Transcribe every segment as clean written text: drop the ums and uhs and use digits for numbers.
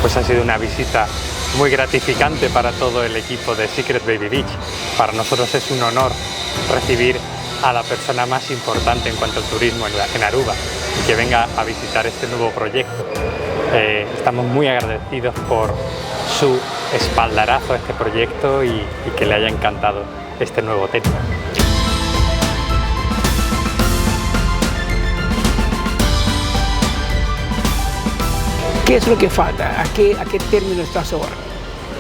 pues ha sido una visita muy gratificante para todo el equipo de Secret Baby Beach. Para nosotros es un honor recibir a la persona más importante en cuanto al turismo en Aruba y que venga a visitar este nuevo proyecto. Estamos muy agradecidos por su espaldarazo a este proyecto y que le haya encantado este nuevo hotel. ¿Qué es lo que falta? ¿A qué término estás ahora?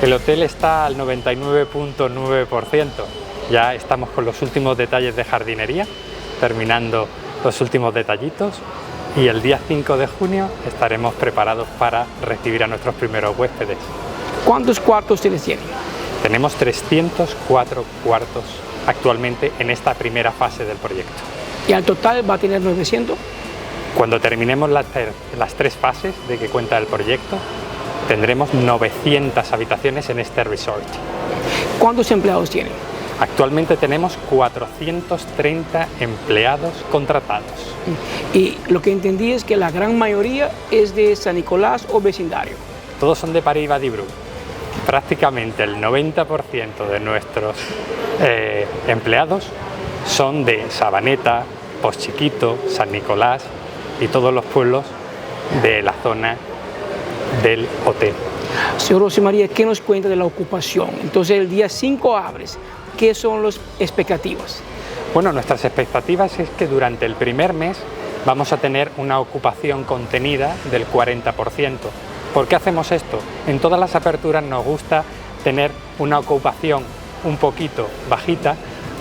El hotel está al 99.9%. Ya estamos con los últimos detalles de jardinería, terminando los últimos detallitos, y el día 5 de junio estaremos preparados para recibir a nuestros primeros huéspedes. ¿Cuántos cuartos tienen? Tenemos 304 cuartos actualmente en esta primera fase del proyecto. ¿Y al total va a tener 900? Cuando terminemos las 3 fases de que cuenta el proyecto, tendremos 900 habitaciones en este resort. ¿Cuántos empleados tienen? Actualmente tenemos 430 empleados contratados. Y lo que entendí es que la gran mayoría es de San Nicolás o vecindario. Todos son de París-Badibru. Prácticamente el 90% de nuestros empleados son de Sabaneta, Postchiquito, San Nicolás y todos los pueblos de la zona del hotel. Señor José María, ¿qué nos cuenta de la ocupación? Entonces el día 5 abres. ¿Qué son las expectativas? Bueno, nuestras expectativas es que durante el primer mes vamos a tener una ocupación contenida del 40%. ¿Por qué hacemos esto? En todas las aperturas nos gusta tener una ocupación un poquito bajita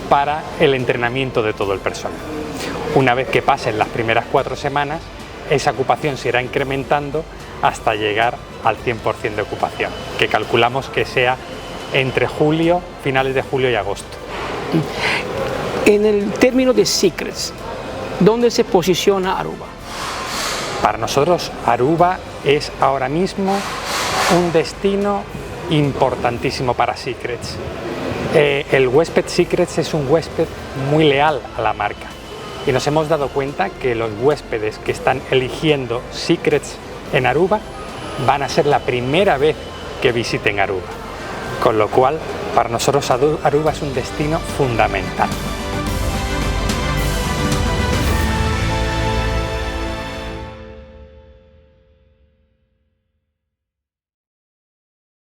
para el entrenamiento de todo el personal. Una vez que pasen las primeras 4 semanas, esa ocupación se irá incrementando hasta llegar al 100% de ocupación, que calculamos que sea entre finales de julio y agosto. En el término de Secrets, ¿dónde se posiciona Aruba? Para nosotros Aruba es ahora mismo un destino importantísimo para Secrets. El huésped Secrets es un huésped muy leal a la marca y nos hemos dado cuenta que los huéspedes que están eligiendo Secrets en Aruba van a ser la primera vez que visiten Aruba, con lo cual para nosotros Aruba es un destino fundamental.